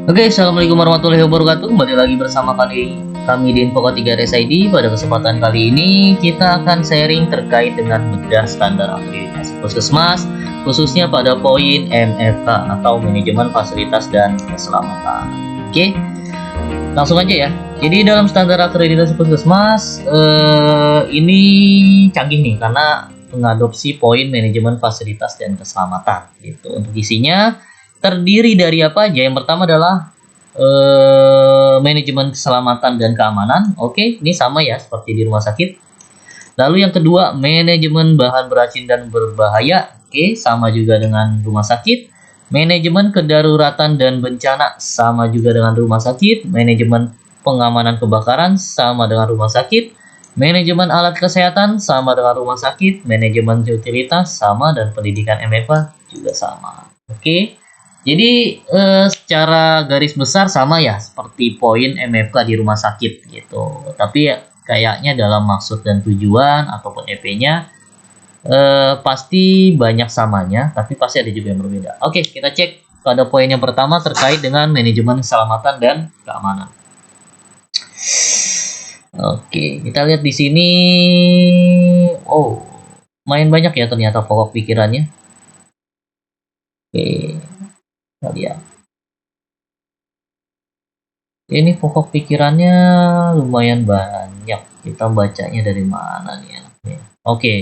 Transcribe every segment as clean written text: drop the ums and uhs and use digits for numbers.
Oke, assalamualaikum warahmatullahi wabarakatuh. Kembali lagi bersama kami di Info 3 RSID. Pada kesempatan kali ini kita akan sharing terkait dengan bedah standar akreditasi puskesmas, khususnya pada poin MFK atau manajemen fasilitas dan keselamatan. Oke, langsung aja ya. Jadi dalam standar akreditasi puskesmas ini canggih nih karena mengadopsi poin manajemen fasilitas dan keselamatan. Gitu. Untuk isinya terdiri dari apa aja? Yang pertama adalah manajemen keselamatan dan keamanan. Oke, ini sama ya seperti di rumah sakit. Lalu yang kedua, manajemen bahan beracun dan berbahaya. Oke, sama juga dengan rumah sakit. Manajemen kedaruratan dan bencana sama juga dengan rumah sakit. Manajemen pengamanan kebakaran sama dengan rumah sakit. Manajemen alat kesehatan sama dengan rumah sakit. Manajemen utilitas sama, dan pendidikan MFA juga sama. Oke. Jadi secara garis besar sama ya seperti poin MFK di rumah sakit gitu. Tapi ya, kayaknya dalam maksud dan tujuan ataupun EP-nya pasti banyak samanya, tapi pasti ada juga yang berbeda. Oke, kita cek pada poin yang pertama terkait dengan manajemen keselamatan dan keamanan. Oke, kita lihat di sini. Oh, main banyak ya ternyata pokok pikirannya. Oke. Kita lihat. Ini pokok pikirannya lumayan banyak. Kita bacanya dari mana nih enaknya? Oke.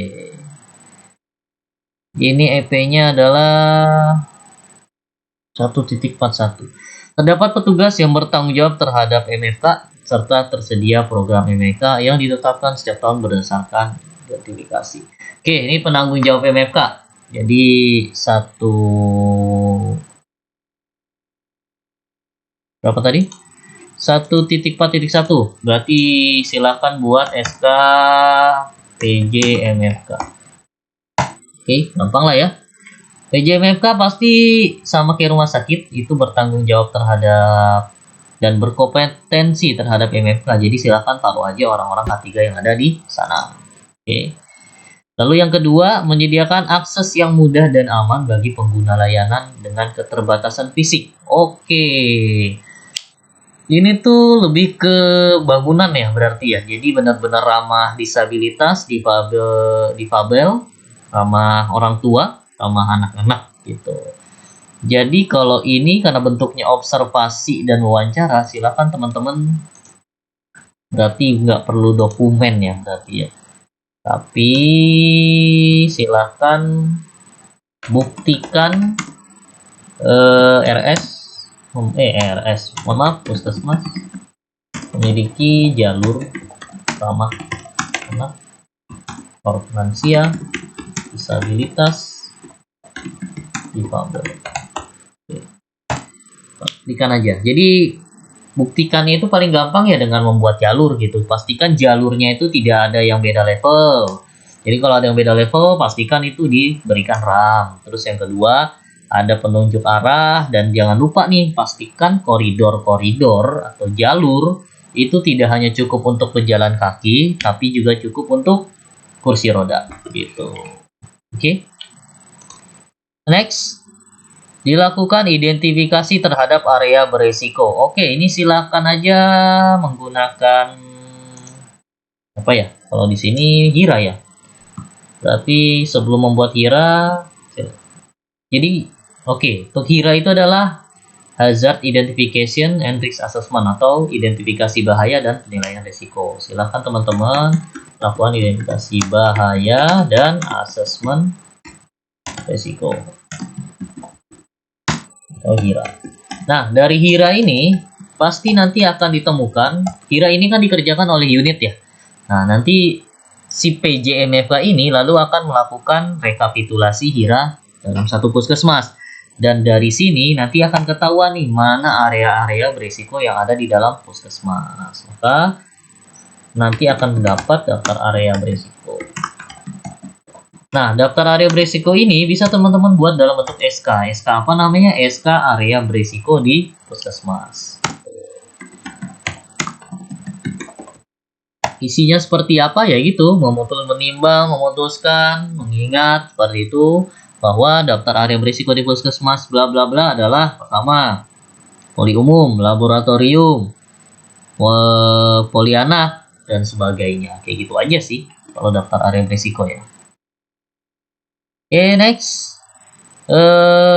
Ini EP-nya adalah 1.41. Terdapat petugas yang bertanggung jawab terhadap MFK serta tersedia program MFK yang ditetapkan setiap tahun berdasarkan identifikasi. Oke, ini penanggung jawab MFK. Jadi berapa tadi? 1.4.1. Berarti silakan buat SK PJ MFK. Oke, gampang lah ya. PJ MFK pasti sama kayak rumah sakit, itu bertanggung jawab terhadap dan berkompetensi terhadap MFK. Jadi silakan taruh aja orang-orang K3 yang ada di sana. Oke. Lalu yang kedua, menyediakan akses yang mudah dan aman bagi pengguna layanan dengan keterbatasan fisik. Oke. Ini tuh lebih ke bangunan ya berarti ya. Jadi benar-benar ramah disabilitas, difabel, ramah orang tua, ramah anak-anak gitu. Jadi kalau ini karena bentuknya observasi dan wawancara, silakan teman-teman, berarti nggak perlu dokumen ya berarti ya. Tapi silakan buktikan mohon maaf, puskesmas memiliki jalur ramah anak, korban lansia, disabilitas, difabel. Buktikan aja. Jadi buktikannya itu paling gampang ya dengan membuat jalur gitu. Pastikan jalurnya itu tidak ada yang beda level. Jadi kalau ada yang beda level, pastikan itu diberikan RAM. Terus yang kedua, ada penunjuk arah, dan jangan lupa nih, pastikan koridor-koridor atau jalur itu tidak hanya cukup untuk pejalan kaki, tapi juga cukup untuk kursi roda gitu. Oke. Next, dilakukan identifikasi terhadap area beresiko. Oke, ini silakan aja menggunakan apa ya? Kalau di sini HIRA ya. Berarti sebelum membuat HIRA, jadi oke, untuk HIRA itu adalah Hazard Identification and Risk Assessment atau identifikasi bahaya dan penilaian risiko. Silahkan teman-teman lakukan identifikasi bahaya dan asesmen risiko atau HIRA. Nah, dari HIRA ini pasti nanti akan ditemukan, HIRA ini kan dikerjakan oleh unit ya. Nah, nanti si PJMFK ini lalu akan melakukan rekapitulasi HIRA dalam satu puskesmas. Dan dari sini nanti akan ketahuan nih mana area-area berisiko yang ada di dalam puskesmas. Maka nanti akan mendapat daftar area berisiko. Nah, daftar area berisiko ini bisa teman-teman buat dalam bentuk SK. SK apa namanya? SK area berisiko di puskesmas. Isinya seperti apa ya gitu, menimbang, memutuskan, mengingat seperti itu, bahwa daftar area berisiko di puskesmas bla bla bla adalah pertama, poli umum, laboratorium, poli anak, dan sebagainya. Kayak gitu aja sih kalau daftar area risiko ya. Oke, next.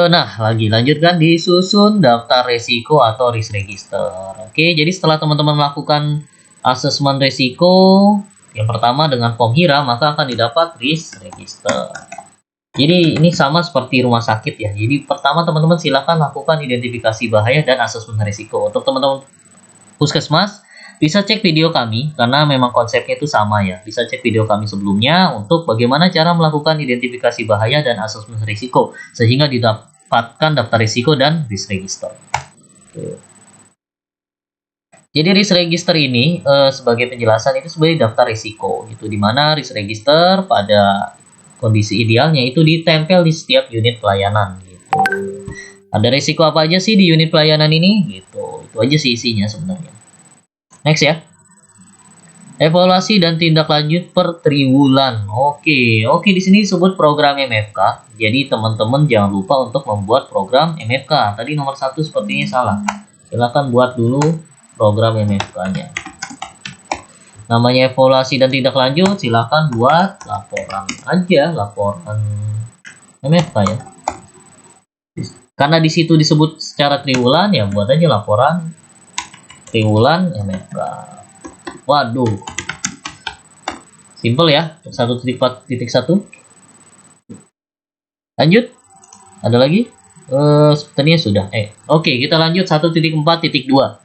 Nah, lagi lanjutkan disusun daftar resiko atau risk register. Oke, jadi setelah teman-teman melakukan asesmen resiko yang pertama dengan form HIRA, maka akan didapat risk register. Jadi ini sama seperti rumah sakit ya. Jadi pertama teman-teman silakan lakukan identifikasi bahaya dan asesmen risiko. Untuk teman-teman puskesmas, bisa cek video kami karena memang konsepnya itu sama ya. Bisa cek video kami sebelumnya untuk bagaimana cara melakukan identifikasi bahaya dan asesmen risiko sehingga didapatkan daftar risiko dan risk register. Oke. Jadi risk register ini sebagai penjelasan itu sebagai daftar risiko, itu dimana risk register pada kondisi idealnya itu ditempel di setiap unit pelayanan gitu. Ada risiko apa aja sih di unit pelayanan ini gitu. Itu aja sih isinya sebenarnya. Next ya. Evaluasi dan tindak lanjut per triwulan. Oke, di sini disebut program MFK. Jadi teman-teman jangan lupa untuk membuat program MFK. Tadi nomor 1 sepertinya salah. Silakan buat dulu program MFK-nya. Namanya evaluasi dan tindak lanjut, silakan buat laporan aja, laporan MFK ya. Karena di situ disebut secara triwulan ya, buat aja laporan triwulan MFK. Waduh, simple ya. 1.4.1. Lanjut. Ada lagi? Sepertinya sudah. Oke, kita lanjut 1.4.2.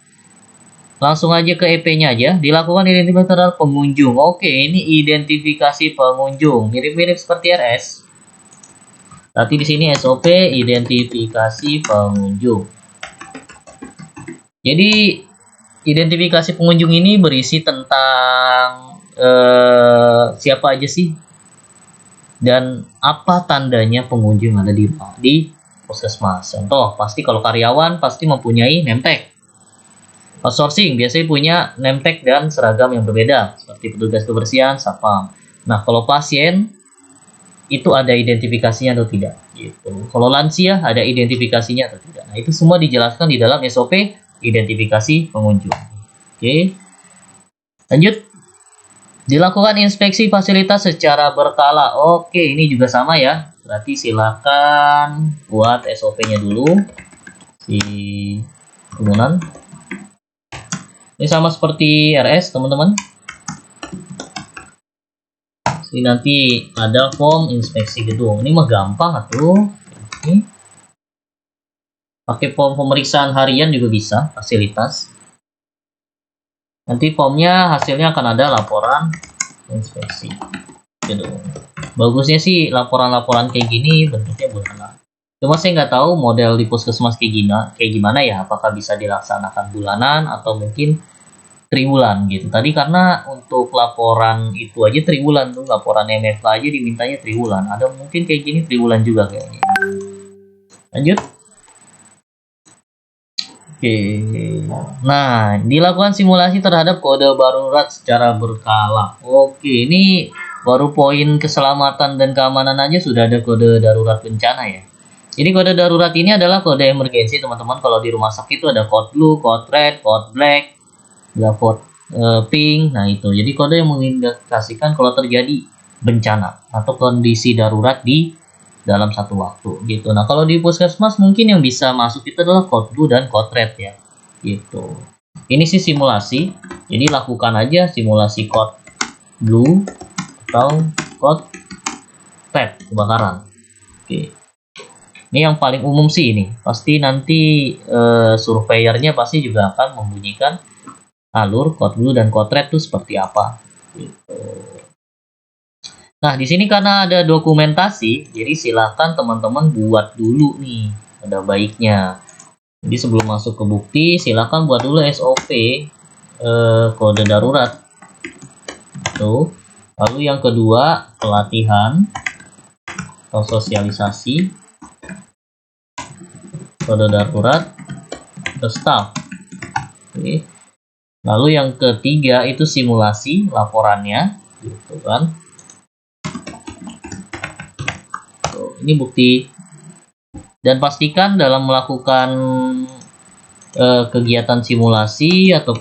Langsung aja ke EP-nya aja. Dilakukan identifikasi terhadap pengunjung. Oke, ini identifikasi pengunjung. Mirip-mirip seperti RS. Tapi di sini SOP identifikasi pengunjung. Jadi identifikasi pengunjung ini berisi tentang siapa aja sih dan apa tandanya pengunjung ada di puskesmas. Contoh, pasti kalau karyawan pasti mempunyai name tag. Outsourcing biasanya punya name tag dan seragam yang berbeda, seperti petugas kebersihan, satpam. Nah, kalau pasien itu ada identifikasinya atau tidak, gitu. Kalau lansia ada identifikasinya atau tidak. Nah, itu semua dijelaskan di dalam SOP identifikasi pengunjung. Oke. Lanjut. Dilakukan inspeksi fasilitas secara berkala. Oke, ini juga sama ya. Berarti silakan buat SOP-nya dulu. Si bangunan. Ini sama seperti RS, teman-teman. Ini nanti ada form inspeksi gedung. Ini mah gampang atuh. Ini pakai form pemeriksaan harian juga bisa, fasilitas. Nanti formnya hasilnya akan ada laporan inspeksi gedung. Bagusnya sih laporan-laporan kayak gini bentuknya bulanan. Cuma saya nggak tahu model di puskesmas kayak gimana ya. Apakah bisa dilaksanakan bulanan atau mungkin triwulan gitu. Tadi karena untuk laporan itu aja triwulan tuh, laporan MFK aja dimintanya triwulan. Ada mungkin kayak gini triwulan juga kayaknya. Lanjut. Oke. Nah, dilakukan simulasi terhadap kode darurat secara berkala. Oke, ini baru poin keselamatan dan keamanan aja sudah ada kode darurat bencana ya. Jadi kode darurat ini adalah kode emergensi teman-teman. Kalau di rumah sakit itu ada code blue, code red, code black, code pink. Nah itu jadi kode yang mengindikasikan kalau terjadi bencana atau kondisi darurat di dalam satu waktu gitu. Nah kalau di puskesmas mungkin yang bisa masuk itu adalah code blue dan code red ya gitu. Ini sih simulasi, jadi lakukan aja simulasi code blue atau code red kebakaran. Oke. Ini yang paling umum sih ini. Pasti nanti surveyornya pasti juga akan membunyikan alur code blue dan code red itu seperti apa gitu. Nah di sini karena ada dokumentasi, jadi silakan teman-teman buat dulu nih, ada baiknya. Jadi sebelum masuk ke bukti, silakan buat dulu SOP kode darurat. Tuh. Lalu yang kedua pelatihan atau sosialisasi kode darurat ke staff. Oke. Lalu yang ketiga itu simulasi laporannya, gitu kan? Tuh, ini bukti. Dan pastikan dalam melakukan kegiatan simulasi atau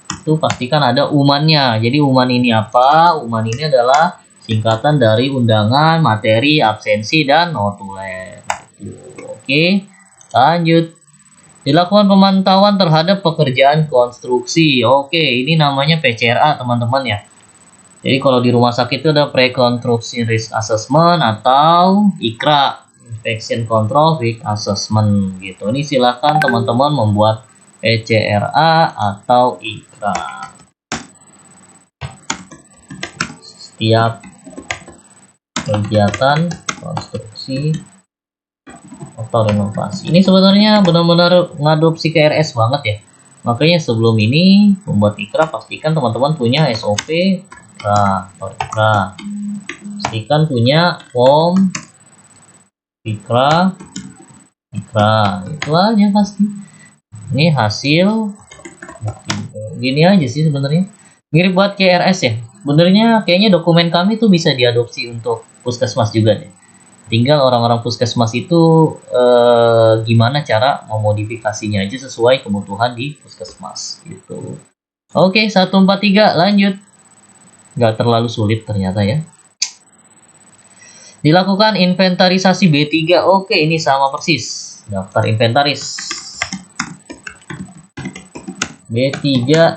itu pastikan ada UMAN-nya. Jadi UMAN ini apa? UMAN ini adalah singkatan dari undangan, materi, absensi, dan notulen. Oke, lanjut. Dilakukan pemantauan terhadap pekerjaan konstruksi. Oke, ini namanya PCRA teman-teman ya. Jadi kalau di rumah sakit itu ada Pre-Construction Risk Assessment atau ICRA, Inspection Control Risk Assessment gitu. Ini silakan teman-teman membuat PCRA atau ICRA. Setiap kegiatan konstruksi atau renovasi. Ini sebenarnya benar-benar ngadopsi KRS banget ya. Makanya sebelum ini membuat ICRA pastikan teman-teman punya SOP ICRA. Pastikan punya form ICRA. Itu aja pasti. Ini hasil gini aja sih sebenarnya. Mirip buat KRS ya. Sebenarnya kayaknya dokumen kami tuh bisa diadopsi untuk puskesmas juga deh. Tinggal orang-orang puskesmas itu gimana cara memodifikasinya aja sesuai kebutuhan di puskesmas gitu. Oke, 143 lanjut. Nggak terlalu sulit ternyata ya. Dilakukan inventarisasi B3. Oke, ini sama persis. Daftar inventaris. B3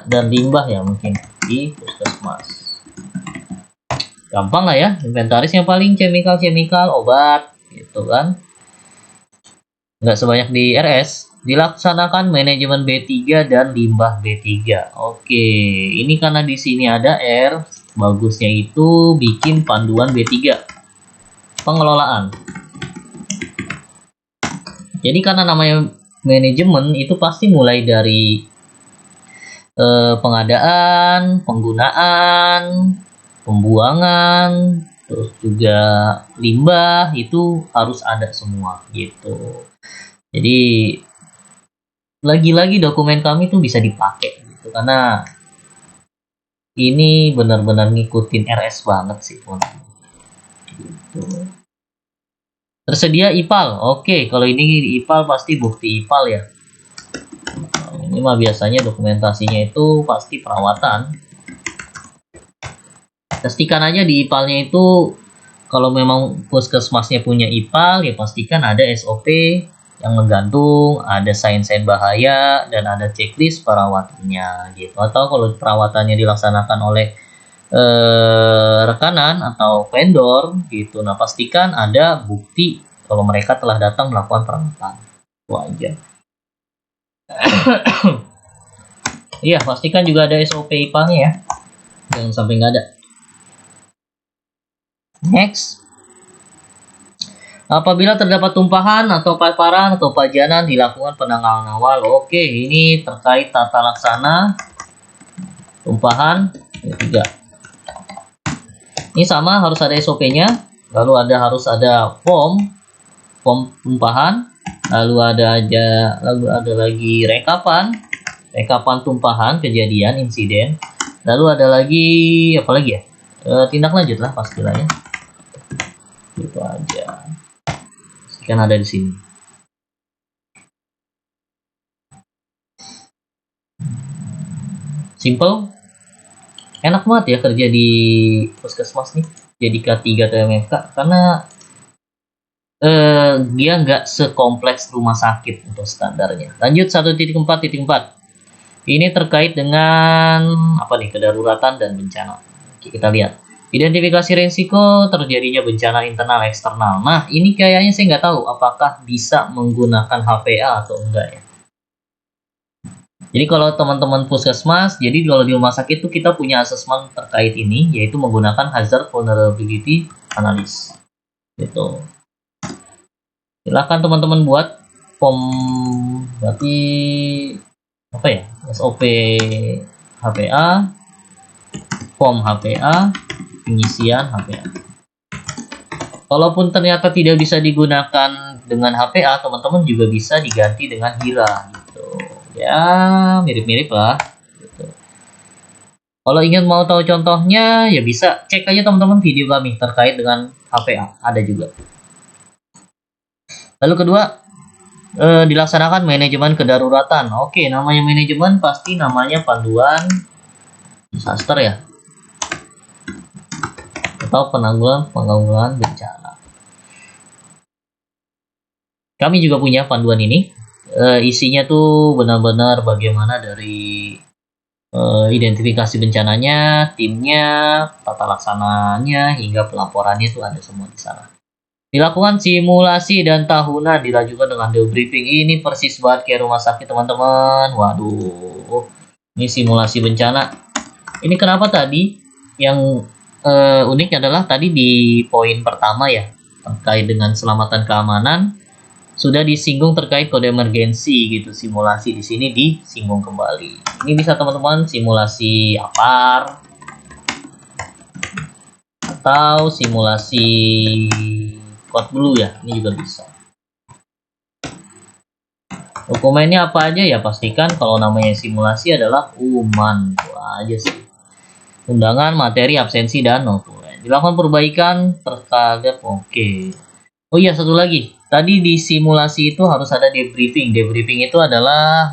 dan limbah ya mungkin di puskesmas. Gampang lah ya, inventarisnya paling chemical obat gitu kan. Nggak sebanyak di RS. Dilaksanakan manajemen B3 dan limbah B3. Oke, ini karena di sini ada R, bagusnya itu bikin panduan B3. Pengelolaan. Jadi karena namanya manajemen itu pasti mulai dari pengadaan, penggunaan, pembuangan, terus juga limbah itu harus ada semua gitu. Jadi lagi-lagi dokumen kami tuh bisa dipakai gitu karena ini benar-benar ngikutin RS banget sih teman-teman. Gitu. Tersedia IPAL. Oke, kalau ini IPAL pasti bukti IPAL ya. Ini mah biasanya dokumentasinya itu pasti perawatan. Pastikan aja di IPAL-nya itu kalau memang puskesmasnya punya IPAL ya pastikan ada SOP yang menggantung, ada sign-sign bahaya dan ada checklist perawatannya gitu. Atau kalau perawatannya dilaksanakan oleh rekanan atau vendor gitu. Nah, pastikan ada bukti kalau mereka telah datang melakukan perawatan. Itu aja. Iya, pastikan juga ada SOP IPA-nya ya. Jangan sampai nggak ada. Next. Apabila terdapat tumpahan atau paparan atau pajanan dilakukan penanganan awal. Oke, ini terkait tata laksana tumpahan. Ketiga. Ini sama harus ada SOP-nya. Lalu harus ada form tumpahan. Lalu ada lagi rekapan tumpahan kejadian insiden. Lalu ada lagi apa lagi ya, tindak lanjut lah pastilah ya, itu aja kan ada di sini. Simple, enak banget ya kerja di puskesmas nih jadi K3 atau MFK karena dia nggak sekompleks rumah sakit untuk standarnya. Lanjut 1.4.4. Ini terkait dengan apa nih, kedaruratan dan bencana. Oke, kita lihat. Identifikasi risiko terjadinya bencana internal eksternal. Nah, ini kayaknya saya nggak tahu apakah bisa menggunakan HPA atau enggak ya. Jadi kalau teman-teman puskesmas, jadi kalau di rumah sakit itu kita punya asesmen terkait ini, yaitu menggunakan hazard vulnerability analysis. Gitu. Silakan teman-teman buat form, berarti apa ya, SOP HPA, form HPA, pengisian HPA. Kalaupun ternyata tidak bisa digunakan dengan HPA, teman-teman juga bisa diganti dengan HIRA gitu. Ya, mirip-mirip lah gitu. Kalau ingin mau tahu contohnya, ya bisa cek aja teman-teman video kami terkait dengan HPA, ada juga. Lalu kedua, dilaksanakan manajemen kedaruratan. Oke, namanya manajemen pasti namanya panduan disaster ya, atau penanggulangan bencana. Kami juga punya panduan ini. Isinya tuh benar-benar bagaimana dari identifikasi bencananya, timnya, tata laksananya, hingga pelaporannya itu ada semua di sana. Dilakukan simulasi dan tahunan dilanjutkan dengan debriefing. Ini persis banget kayak rumah sakit teman-teman. Waduh, ini simulasi bencana. Ini kenapa tadi yang unik adalah tadi di poin pertama ya, terkait dengan keselamatan keamanan sudah disinggung terkait kode emergensi gitu. Simulasi di sini disinggung kembali. Ini bisa teman-teman simulasi APAR atau simulasi code blue ya, ini juga bisa. Dokumennya apa aja ya, pastikan kalau namanya simulasi adalah UMAN, itu aja sih. Undangan, materi, absensi, dan notulen. Dilakukan perbaikan terhadap oke. Oh iya, satu lagi. Tadi di simulasi itu harus ada debriefing. Debriefing itu adalah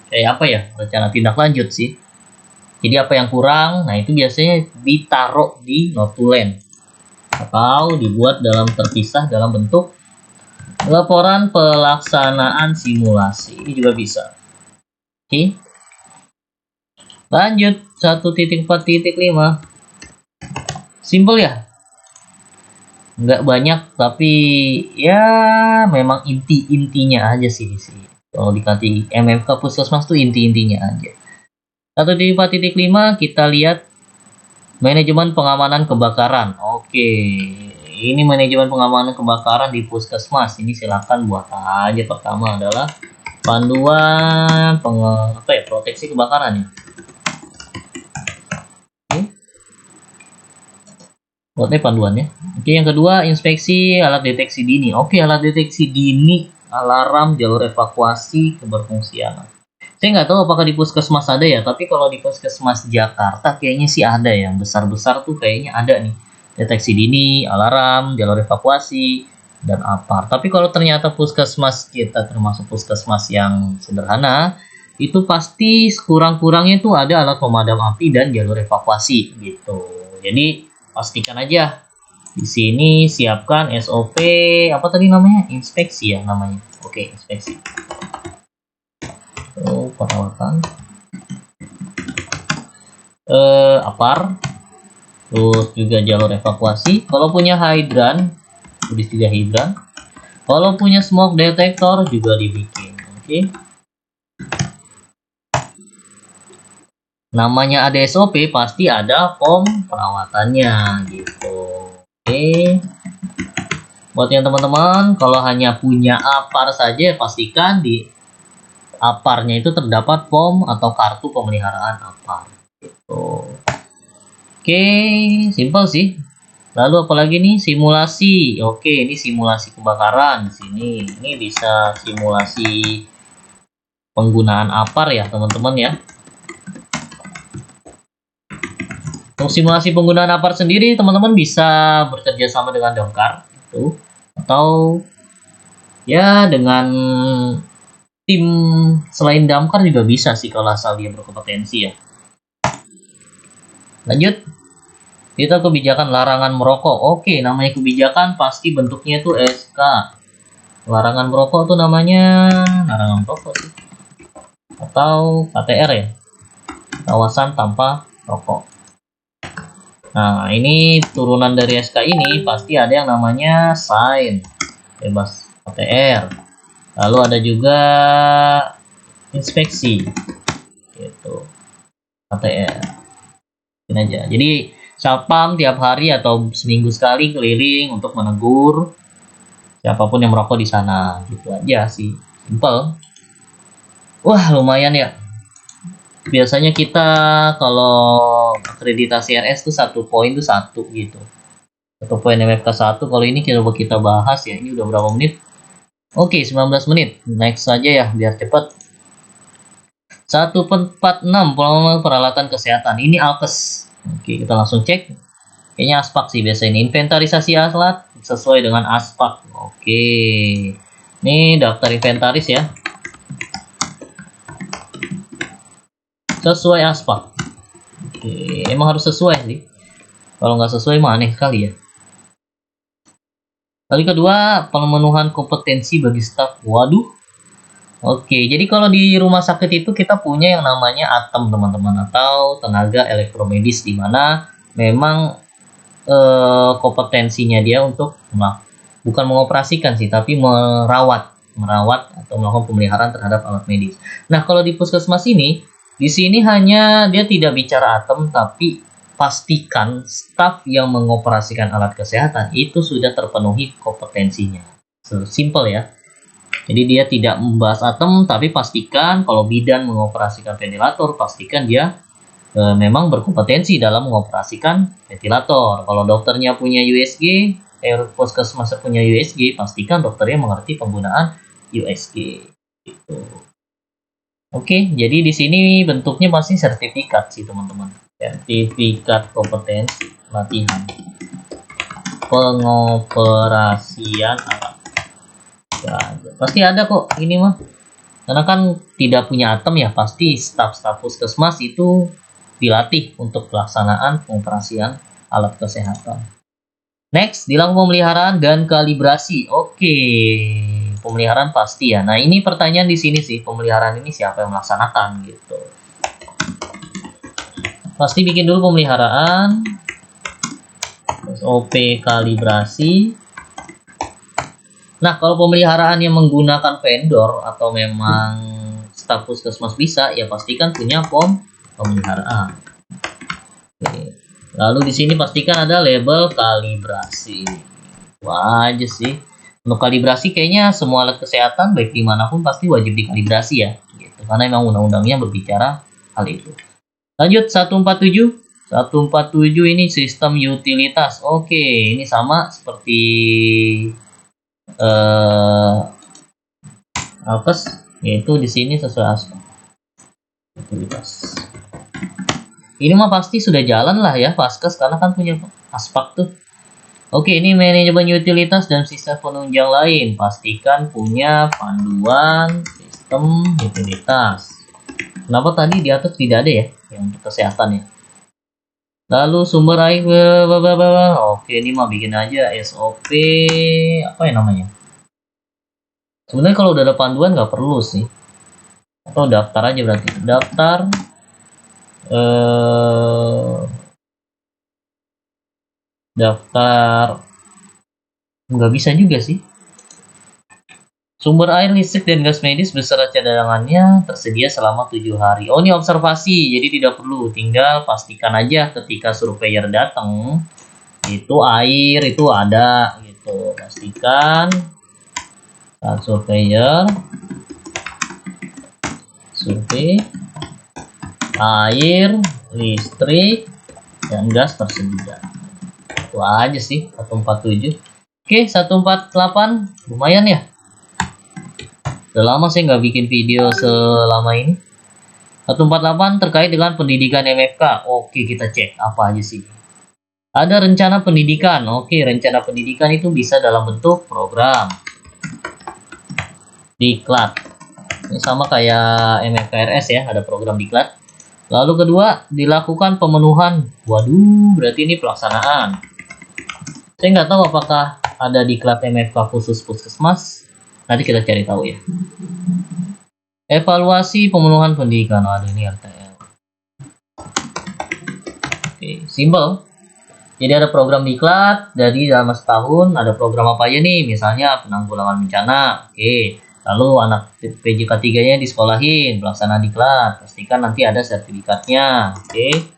kayak apa ya? Rencana tindak lanjut sih. Jadi apa yang kurang, nah itu biasanya ditaruh di notulen atau dibuat dalam terpisah dalam bentuk laporan pelaksanaan simulasi. Ini juga bisa. Oke. Lanjut 1.4.5. Simple ya? Nggak banyak, tapi ya memang inti-intinya aja sih di sini. Kalau dikasih MMK Puskesmas tuh inti-intinya aja. 1.4.5 kita lihat manajemen pengamanan kebakaran. Oke, ini manajemen pengamanan kebakaran di Puskesmas. Ini silakan buat aja. Pertama adalah panduan proteksi kebakaran ya. Buatnya panduannya. Oke, yang kedua inspeksi alat deteksi dini. Oke, alat deteksi dini, alarm, jalur evakuasi, keberfungsian. Saya nggak tahu apakah di puskesmas ada ya, tapi kalau di puskesmas Jakarta kayaknya sih ada, yang besar-besar tuh kayaknya ada nih. Deteksi dini, alarm, jalur evakuasi, dan APAR. Tapi kalau ternyata puskesmas kita termasuk puskesmas yang sederhana, itu pasti kurang-kurangnya tuh ada alat pemadam api dan jalur evakuasi gitu. Jadi pastikan aja di sini siapkan SOP apa tadi namanya, inspeksi ya namanya. Oke, inspeksi. Perawatan APAR, terus juga jalur evakuasi. Kalau punya hidran, tulis juga hidran. Kalau punya smoke detector juga dibikin. Oke. Namanya ada SOP pasti ada POM perawatannya gitu. Oke. Buat yang teman-teman kalau hanya punya APAR saja, pastikan di APAR-nya itu terdapat POM atau kartu pemeliharaan APAR gitu. Oke, simple sih. Lalu apalagi nih, simulasi. Oke, ini simulasi kebakaran di sini. Ini bisa simulasi penggunaan APAR ya, teman-teman ya. Untuk simulasi penggunaan APAR sendiri, teman-teman bisa bekerja sama dengan Damkar itu, atau ya dengan tim selain Damkar juga bisa sih kalau asal dia berkompetensi ya. Lanjut, kita kebijakan larangan merokok. Oke, namanya kebijakan pasti bentuknya itu SK. Larangan merokok tuh namanya larangan merokok sih, atau KTR ya, kawasan tanpa rokok. Nah, ini turunan dari SK ini pasti ada yang namanya sign bebas KTR. Lalu ada juga inspeksi gitu, KTR. Ini aja. Jadi Satpam tiap hari atau seminggu sekali keliling untuk menegur siapapun yang merokok di sana. Gitu aja sih, simple. Wah, lumayan ya. Biasanya kita kalau akreditasi RS tuh 1 poin tuh 1 gitu. 1 poin MFK 1. Kalau ini kita bahas ya. Ini udah berapa menit? Oke, 19 menit. Next saja ya biar cepat. 1.46 peralatan kesehatan. Ini Alkes. Oke, kita langsung cek. Kayaknya aspak sih biasa ini. Inventarisasi alat sesuai dengan aspak. Oke. Ini daftar inventaris ya. Sesuai aspek. Oke, emang harus sesuai sih. Kalau nggak sesuai mah aneh sekali ya. Lalu kedua, pemenuhan kompetensi bagi staf. Waduh. Oke, jadi kalau di rumah sakit itu kita punya yang namanya ATEM teman-teman, atau tenaga elektromedis, di mana memang kompetensinya dia untuk bukan mengoperasikan sih, tapi merawat atau melakukan pemeliharaan terhadap alat medis. Nah, kalau di puskesmas ini, di sini hanya dia tidak bicara ATEM, tapi pastikan staf yang mengoperasikan alat kesehatan itu sudah terpenuhi kompetensinya. Simple ya. Jadi dia tidak membahas ATEM, tapi pastikan kalau bidan mengoperasikan ventilator, pastikan dia memang berkompetensi dalam mengoperasikan ventilator. Kalau dokternya punya USG, puskesmas punya USG, pastikan dokternya mengerti penggunaan USG. Gitu. Oke, jadi di sini bentuknya pasti sertifikat sih teman-teman. Sertifikat kompetensi latihan pengoperasian alat. Ya, pasti ada kok ini mah. Karena kan tidak punya ATEM ya, pasti staf-staf puskesmas itu dilatih untuk pelaksanaan pengoperasian alat kesehatan. Next, dilakukan pemeliharaan dan kalibrasi. Oke, pemeliharaan pasti ya. Nah, ini pertanyaan di sini sih, pemeliharaan ini siapa yang melaksanakan gitu. Pasti bikin dulu pemeliharaan, SOP kalibrasi. Nah, kalau pemeliharaan yang menggunakan vendor atau memang staf puskesmas bisa, ya pastikan punya form pemeliharaan. Oke. Lalu di sini pastikan ada label kalibrasi. Wah aja sih. Untuk kalibrasi kayaknya semua alat kesehatan baik dimanapun pasti wajib dikalibrasi ya. Gitu. Karena memang undang-undangnya berbicara hal itu. Lanjut 147. 147 ini sistem utilitas. Oke, ini sama seperti apes, yaitu di sini sesuai aspek utilitas. Ini mah pasti sudah jalan lah ya Vaskes, karena kan punya aspek tuh. Oke, ini manajemen utilitas dan sistem penunjang lain. Pastikan punya panduan sistem utilitas. Kenapa tadi di atas tidak ada ya yang untuk kesehatan ya? Lalu sumber air, oke ini mah bikin aja SOP apa ya namanya? Sebenarnya kalau udah ada panduan nggak perlu sih. Atau daftar aja berarti. Daftar daftar nggak bisa juga sih. Sumber air, listrik, dan gas medis beserta cadangannya tersedia selama 7 hari. Oh, ini observasi, jadi tidak perlu. Tinggal pastikan aja ketika surveyor datang, itu air itu ada gitu. Pastikan saat surveyor survei air, listrik, dan gas tersedia. Itu aja sih 147. Oke, 148 lumayan ya. Udah lama saya nggak bikin video selama ini. 148 terkait dengan pendidikan MFK. Oke, kita cek apa aja sih. Ada rencana pendidikan. Oke, rencana pendidikan itu bisa dalam bentuk program, diklat. Ini sama kayak MFKRS ya, ada program diklat. Lalu kedua, dilakukan pemenuhan. Waduh, berarti ini pelaksanaan. Saya nggak tahu apakah ada diklat MFK khusus puskesmas. Nanti kita cari tahu ya. Evaluasi pemenuhan pendidikan. Aduh, ini RTL. Oke, simple. Jadi ada program diklat dari dalam setahun, ada program apa aja nih? Misalnya penanggulangan bencana. Oke. Lalu anak PJK 3-nya disekolahin, pelaksanaan diklat. Pastikan nanti ada sertifikatnya. Oke.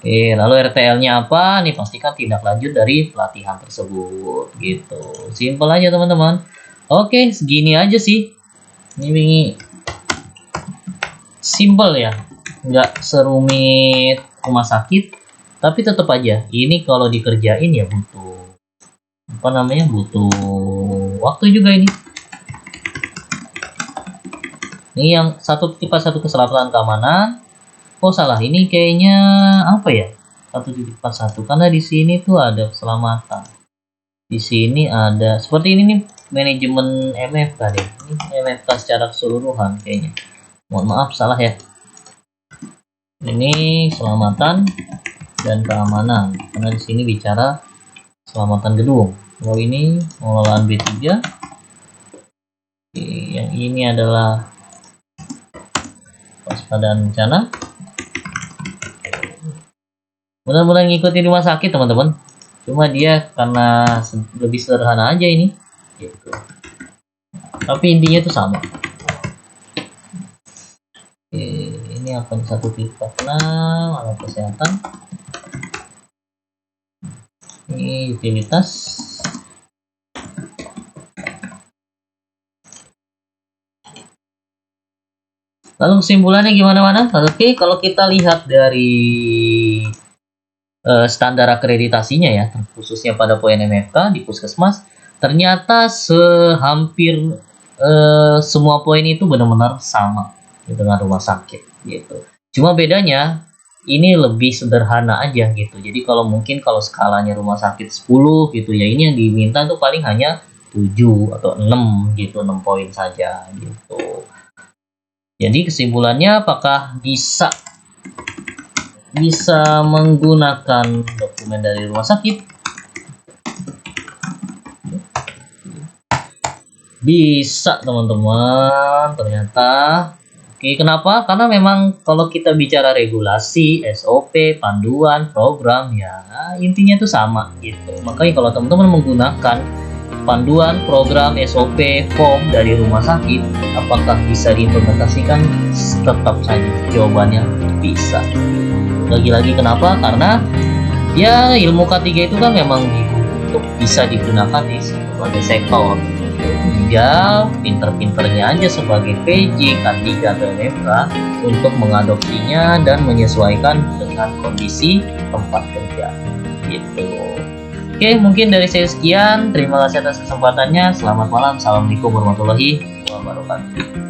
Oke, lalu RTL-nya apa? Nih pastikan tindak lanjut dari pelatihan tersebut gitu. Simple aja teman-teman. Oke, segini aja sih. Ini simple ya. Nggak serumit rumah sakit, tapi tetap aja ini kalau dikerjain ya butuh apa namanya? Butuh waktu juga ini. Ini yang 1.1 keselamatan keamanan. Oh salah, ini kayaknya apa ya? 1.41 karena di sini tuh ada keselamatan. Di sini ada seperti ini nih. manajemen MFK deh. Ini MFK secara keseluruhan kayaknya. Mohon maaf salah ya. Ini keselamatan dan keamanan. Karena di sini bicara keselamatan gedung. Kalau ini pengelolaan B3. Oke, yang ini adalah waspadaan bencana. Benar-benar ngikutin rumah sakit teman-teman. Cuma dia karena lebih sederhana aja ini gitu. Tapi intinya itu sama. Oke, ini akun 1.46 alat kesehatan. Ini utilitas. Lalu kesimpulannya gimana? Oke, kalau kita lihat dari standar akreditasinya ya, khususnya pada poin MFK di puskesmas, ternyata hampir semua poin itu benar-benar sama dengan rumah sakit gitu. Cuma bedanya ini lebih sederhana aja gitu. Jadi kalau skalanya rumah sakit 10 gitu ya, ini yang diminta tuh paling hanya 7 atau 6 gitu, 6 poin saja gitu. Jadi kesimpulannya, apakah bisa menggunakan dokumen dari rumah sakit? Bisa teman-teman, ternyata. Oke, kenapa? Karena memang kalau kita bicara regulasi, SOP, panduan, program, ya intinya itu sama gitu. Makanya kalau teman-teman menggunakan panduan, program, SOP, form dari rumah sakit, apakah bisa diimplementasikan? Tetap saja jawabannya bisa. Lagi-lagi kenapa? Karena ya ilmu K3 itu kan memang untuk bisa digunakan di sebagai sektor. Tinggal pinter-pinternya aja sebagai PJ, K3 atau MFK untuk mengadopsinya dan menyesuaikan dengan kondisi tempat kerja gitu. Oke, mungkin dari saya sekian. Terima kasih atas kesempatannya. Selamat malam. Assalamualaikum warahmatullahi wabarakatuh.